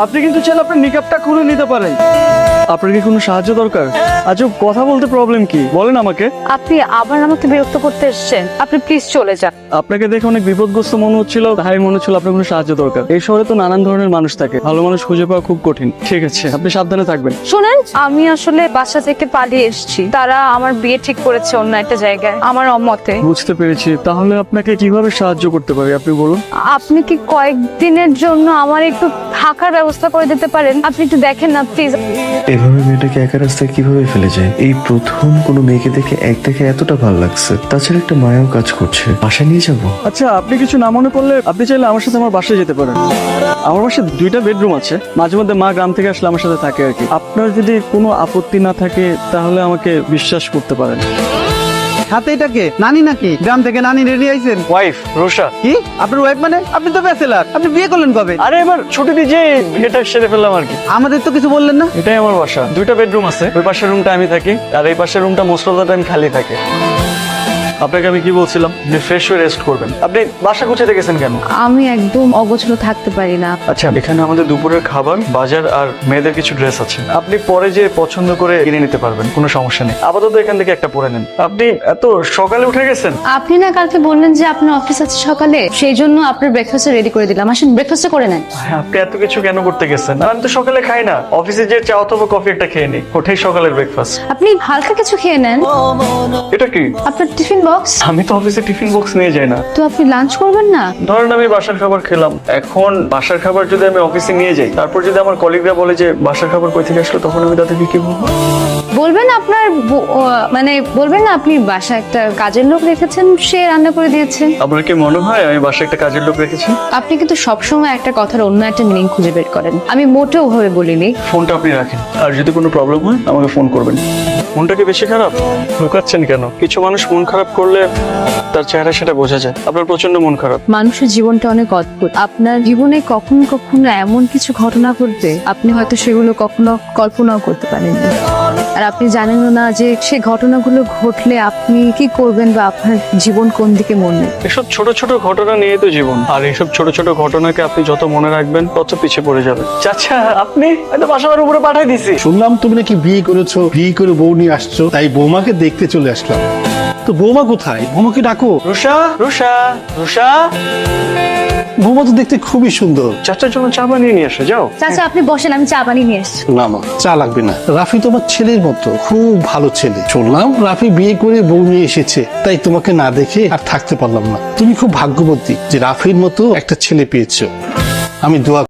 আপনি কিন্তু চাইলে আপনার নিকাবটা খুলে নিতে পারেন। আপনার কি কোনো সাহায্য দরকার? আচ্ছা, কথা বলতে প্রবলেম কি বলেন আমাকে। আপনি আবার আমাকে বিরক্ত করতে এসেছেন, আপনি প্লিজ চলে যান। আপনাকে দেখে অনেক বিপদগ্রস্ত মনে হচ্ছিল, তাই মনে হচ্ছিল আপনার কোনো সাহায্য দরকার। এই শহরে তো নানান ধরনের মানুষ থাকে, ভালো মানুষ খুঁজে পাওয়া খুব কঠিন। ঠিক আছে, আপনি সাবধানে থাকবেন। শুনেন, আমি আসলে বাসা থেকে পালিয়ে এসেছি। তারা আমার বিয়ে ঠিক করেছে অন্য একটা জায়গায় আমার অমতে। বুঝতে পেরেছি, তাহলে আপনাকে কিভাবে সাহায্য করতে পারি আপনি বলুন। আপনি কি কয়েকদিনের জন্য আমার একটু থাকার ব্যবস্থা করে দিতে পারেন? আপনি একটু দেখেন না প্লিজ। এভাবে মেয়েটাকে একা রাস্তায় কিভাবে ফেলে যায়? এই প্রথম কোনো মেয়েকে দেখে এতটা ভালো লাগছে। তাছাড়া একটা মায়াও কাজ করছে। বাসায় নিয়ে যাবো। আচ্ছা, আপনি কিছু না মনে করলে আপনি চাইলে আমার সাথে আমার বাসায় যেতে পারেন। আমার বাসায় 2টা বেডরুম আছে, মাঝে মধ্যে মা গ্রাম থেকে আসলে আমার সাথে থাকে আর কি। আপনার যদি কোনো আপত্তি না থাকে তাহলে আমাকে বিশ্বাস করতে পারেন। হাতে এটাকে নানি নাকি? গ্রাম থেকে নানি রেডি আইছেন? ওয়াইফ রোশা। কি আপনার ওয়াইফ? মানে আপনি তো ব্যাচেলার, আপনি বিয়ে করলেন কবে? আরে এবার ছুটি দিয়ে যে বিয়েটা সেরে ফেললাম আর কি। আমাদের তো কিছু বললেন না। এটাই আমার বাসা, 2টা বেডরুম আছে। ওই পাশের রুমটা আমি থাকি আর এই পাশের রুমটা মোস্ট অফ দ্য টাইম খালি থাকে। আপনাকে আমি কি বলছিলাম, আপনি ফ্রেশ হয়ে রেস্ট করবেন। আপনি বাসা গুছাতে গেছেন কেন? আমি একদম অগোছলো থাকতে পারি না। আচ্ছা, এখানে আমাদের দুপুরের খাবার, বাজার আর মেয়েদের কিছু ড্রেস আছে। আপনি পরে যে পছন্দ করে কিনে নিতে পারবেন, কোনো সমস্যা নেই। আপাতত এখান থেকে একটা পরে নেন। আপনি এত সকালে উঠে গেছেন? আপনি না কালকে বললেন যে আপনার অফিস আছে সকালে, সেই জন্য আপনার ব্রেকফাস্ট রেডি করে দিলাম। আসেন ব্রেকফাস্ট করে নেন। আপনি এত কিছু কেন করতে গেছেন? আমি তো সকালে খাই না, অফিসে যে চা অথবা কফি একটা খেয়ে নিই, ওটাই সকালের ব্রেকফাস্ট। আপনি হালকা কিছু খেয়ে নেন। এটা কি? আপনার টিফিন বক্স। আমি তো অফিসে টিফিন বক্স নিয়ে যাই না। তো আপনি লাঞ্চ করবেন না? ধরেন আমি বাসার খাবার খেলাম, এখন বাসার খাবার যদি আমি অফিসে নিয়ে যাই, তারপর যদি আমার কলিগরা বলে যে বাসার খাবার কই থেকে আসলো, তখন আমি তাদেরকে কি বলবো? বলবেন আপনার মানে বলবেন না আপনি বাসায় একটা কাজের লোক রেখেছেন, সে রান্না করে দিয়েছে। আপনার কি মনে হয় আমি বাসায় একটা কাজের লোক রেখেছি? আপনি কিন্তু সবসময় একটা কথার অন্য একটা মিনিং খুঁজে বের করেন। আমি মোটেও ওভাবে বলিনি। ফোনটা আপনি রাখেন, আর যদি কোনো প্রবলেম হয় আমাকে ফোন করবেন। মনটা কি বেশি খারাপ? লুকাচ্ছেন কেন? কিছু মানুষ মন খারাপ করলে তার চেহারা সেটা বোঝা যায়। আপনার প্রচন্ড মন খারাপ। মানুষের জীবনটা অনেক অদ্ভুত। আপনার জীবনে কখনো কখনো এমন কিছু ঘটনা ঘটবে, আপনি হয়তো সেগুলো কখনো কল্পনাও করতে পারেননি। আর আপনি জানেনও না যে সেই ঘটনাগুলো ঘটলে আপনি কি করবেন বা আপনার জীবন কোন দিকে মন নেবে। এসব ছোট ছোট ঘটনা নিয়ে তো জীবন, আর এইসব ছোট ছোট ঘটনাকে আপনি যত মনে রাখবেন তত পিছিয়ে পড়ে যাবেন। চাচা, আপনি হয়তো বাসার উপরে পাঠাই দিছি। শুনলাম তুমি নাকি বিয়ে করেছো, বিয়ে করে বউ নিয়ে আসছো, তাই বৌমাকে দেখতে চলে আসলাম। তো বৌমা কোথায়? বৌমাকে ডাকো। রুষা, রুষা, রুষা। বৌমা তো দেখতে খুবই সুন্দর। চাচার জন্য চা বানিয়ে নিয়ে আসো, যাও। চাচা আপনি বসেন, আমি চা বানিয়ে নিয়ে এসেছি। না না, চা লাগবে না। রাফি তোমার ছেলের মতো, খুব ভালো ছেলে। শুনলাম রাফি বিয়ে করে বউ নিয়ে এসেছে, তাই তোমাকে না দেখে আর থাকতে পারলাম না। তুমি খুব ভাগ্যবতী যে রাফির মতো একটা ছেলে পেয়েছো। আমি দোয়া